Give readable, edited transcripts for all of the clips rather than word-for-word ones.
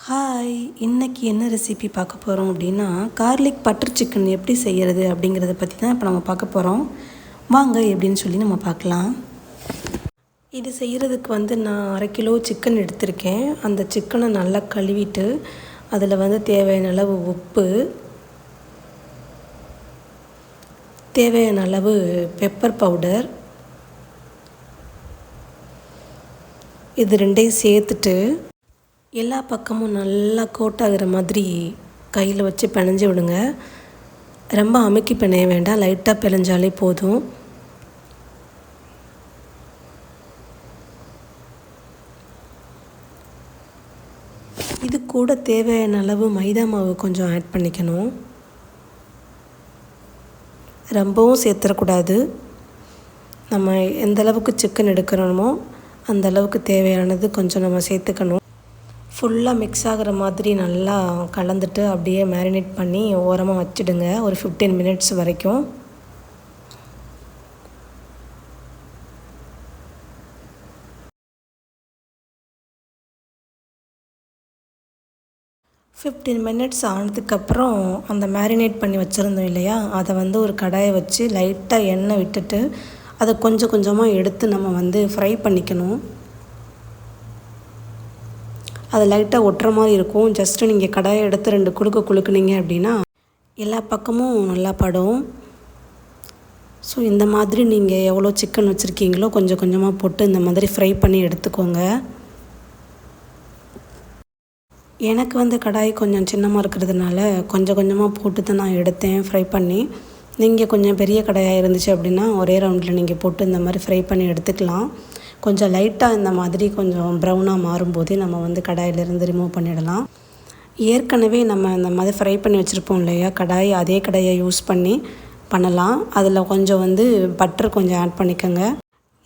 Hi, இன்னைக்கு என்ன recipe பார்க்க போகிறோம் அப்படின்னா, கார்லிக் பட்டர் சிக்கன் எப்படி செய்கிறது அப்படிங்கிறத பற்றி தான் இப்போ நம்ம பார்க்க போகிறோம். வாங்க எப்படின்னு சொல்லி நம்ம பார்க்கலாம். இது செய்கிறதுக்கு நான் 1/2 கிலோ சிக்கன் எடுத்திருக்கேன். அந்த சிக்கனை நல்லா கழுவிட்டு அதில் தேவையான அளவு உப்பு, தேவையான அளவு பெப்பர் பவுடர், இது ரெண்டையும் சேர்த்துட்டு எல்லா பக்கமும் நல்லா கோட் ஆகிற மாதிரி கையில் வச்சு பிணைஞ்சி விடுங்க. ரொம்ப அமுக்கி பிணைய வேண்டாம், லைட்டாக பிணைஞ்சாலே போதும். இது கூட தேவையான அளவு மைதா மாவு கொஞ்சம் ஆட் பண்ணிக்கணும். ரொம்பவும் சேர்த்துடக்கூடாது. நம்ம எந்த அளவுக்கு சிக்கன் எடுக்கிறோமோ அந்த அளவுக்கு தேவையானது கொஞ்சம் நம்ம சேர்த்துக்கணும். ஃபுல்லாக மிக்ஸ் ஆகிற மாதிரி நல்லா கலந்துட்டு அப்படியே மேரினேட் பண்ணி ஓரமாக வச்சுடுங்க ஒரு 15 மினிட்ஸ் வரைக்கும். மினிட்ஸ் ஆனதுக்கப்புறம் அந்த மேரினேட் பண்ணி வச்சுருந்தோம் இல்லையா, அதை ஒரு கடாயை வச்சு லைட்டாக எண்ணெய் விட்டுட்டு அதை கொஞ்சம் கொஞ்சமாக எடுத்து நம்ம ஃப்ரை பண்ணிக்கணும். அது லைட்டாக ஒட்டுற மாதிரி இருக்கும். ஜஸ்ட்டு நீங்கள் கடாயை எடுத்து 2 குலுக்குனீங்க அப்படின்னா எல்லா பக்கமும் நல்லா படும். ஸோ இந்த மாதிரி நீங்கள் எவ்வளோ சிக்கன் வச்சுருக்கீங்களோ கொஞ்சம் கொஞ்சமாக போட்டு இந்த மாதிரி ஃப்ரை பண்ணி எடுத்துக்கோங்க. எனக்கு கடாய் கொஞ்சம் சின்னமாக இருக்கிறதுனால கொஞ்சம் கொஞ்சமாக போட்டு தான் நான் எடுத்தேன் ஃப்ரை பண்ணி. நீங்கள் கொஞ்சம் பெரிய கடாயாக இருந்துச்சு அப்படின்னா ஒரே ரவுண்டில் நீங்கள் போட்டு இந்த மாதிரி ஃப்ரை பண்ணி எடுத்துக்கலாம். கொஞ்சம் லைட்டாக இந்த மாதிரி கொஞ்சம் ப்ரௌனாக மாறும்போதே நம்ம கடாயிலேருந்து ரிமூவ் பண்ணிடலாம். ஏற்கனவே நம்ம இந்த மாதிரி ஃப்ரை பண்ணி வச்சுருப்போம் இல்லையா கடாய், அதே கடாயை யூஸ் பண்ணலாம். அதில் கொஞ்சம் பட்டர் கொஞ்சம் ஆட் பண்ணிக்கோங்க.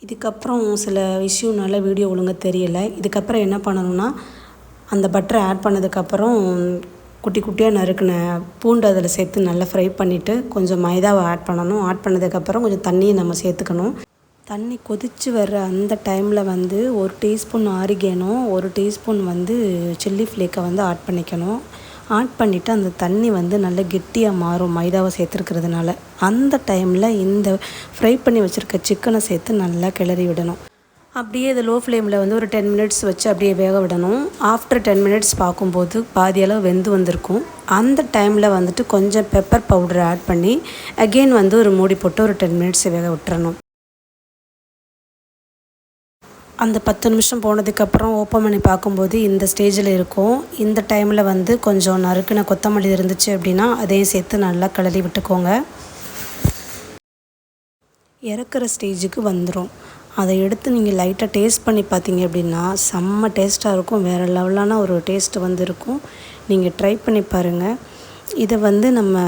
இதுக்கப்புறம் சில விஷயம்னால வீடியோ ஒழுங்காக தெரியலை. இதுக்கப்புறம் என்ன பண்ணணும்னா, அந்த பட்டரை ஆட் பண்ணதுக்கப்புறம் குட்டி குட்டியாக நறுக்கின பூண்டு அதில் சேர்த்து நல்லா ஃப்ரை பண்ணிவிட்டு கொஞ்சம் மைதாவை ஆட் பண்ணணும். ஆட் பண்ணதுக்கப்புறம் கொஞ்சம் தண்ணியை நம்ம சேர்த்துக்கணும். தண்ணி கொதித்து வர்ற அந்த டைமில் 1 டீஸ்பூன் ஆரிகேனோ, 1 டீஸ்பூன் சில்லி ஃப்ளேக்கை ஆட் பண்ணிக்கணும். ஆட் பண்ணிவிட்டு அந்த தண்ணி நல்லா கெட்டியாக மாறும் மைதாவை சேர்த்துருக்கிறதுனால. அந்த டைமில் இந்த ஃப்ரை பண்ணி வச்சுருக்க சிக்கனை சேர்த்து நல்லா கிளறி விடணும். அப்படியே இது லோ ஃப்ளேமில் ஒரு 10 மினிட்ஸ் வச்சு அப்படியே வேக விடணும். ஆஃப்டர் 10 மினிட்ஸ் பார்க்கும்போது பாதி அளவு வெந்து வந்திருக்கும். அந்த டைமில் கொஞ்சம் பெப்பர் பவுடர் ஆட் பண்ணி அகெயின் ஒரு மூடி போட்டு ஒரு 10 மினிட்ஸ் வேக விட்டுறணும். அந்த 10 நிமிஷம் போனதுக்கப்புறம் ஓப்பன் பண்ணி பார்க்கும்போது இந்த ஸ்டேஜில் இருக்கும். இந்த டைமில் கொஞ்சம் நறுக்கின கொத்தமல்லி இருந்துச்சு அப்படின்னா அதையும் சேர்த்து நல்லா கிளறி விட்டுக்கோங்க. இறக்குற ஸ்டேஜுக்கு வந்துடும். அதை எடுத்து நீங்கள் லைட்டாக டேஸ்ட் பண்ணி பார்த்தீங்க அப்படின்னா செம்ம டேஸ்ட்டாக இருக்கும். வேறு லெவலான ஒரு டேஸ்ட்டு இருக்கும். நீங்கள் ட்ரை பண்ணி பாருங்கள். இதை நம்ம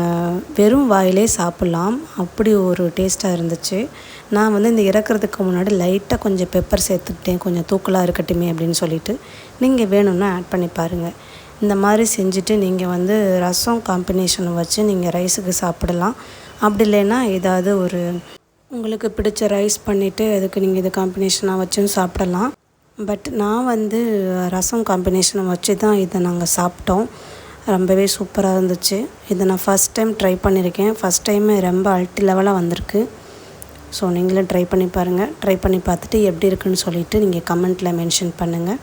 வெறும் வாயிலே சாப்பிட்லாம், அப்படி ஒரு டேஸ்ட்டாக இருந்துச்சு. நான் இந்த இறக்குறதுக்கு முன்னாடி லைட்டாக கொஞ்சம் பெப்பர் சேர்த்துக்கிட்டேன், கொஞ்சம் தூக்கலாக இருக்கட்டுமே அப்படின்னு சொல்லிட்டு. நீங்கள் வேணும்னா ஆட் பண்ணி பாருங்கள். இந்த மாதிரி செஞ்சுட்டு நீங்கள் ரசம் காம்பினேஷனை வச்சு நீங்கள் ரைஸுக்கு சாப்பிடலாம். அப்படி இல்லைன்னா ஏதாவது ஒரு உங்களுக்கு பிடிச்ச ரைஸ் பண்ணிவிட்டு அதுக்கு நீங்கள் இது காம்பினேஷனாக வச்சும் சாப்பிடலாம். பட் நான் ரசம் காம்பினேஷனை வச்சு தான் இதை நாங்கள் சாப்பிட்டோம். ரொம்பவே சூப்பராக இருந்துச்சு. இதை நான் ஃபஸ்ட் டைம் ட்ரை பண்ணியிருக்கேன். ஃபஸ்ட் டைமே ரொம்ப அல்டி லெவலாக வந்திருக்கு. ஸோ நீங்களும் ட்ரை பண்ணி பாருங்கள். ட்ரை பண்ணி பார்த்துட்டு எப்படி இருக்குன்னு சொல்லிவிட்டு நீங்கள் கமெண்ட்டில் மென்ஷன் பண்ணுங்கள்.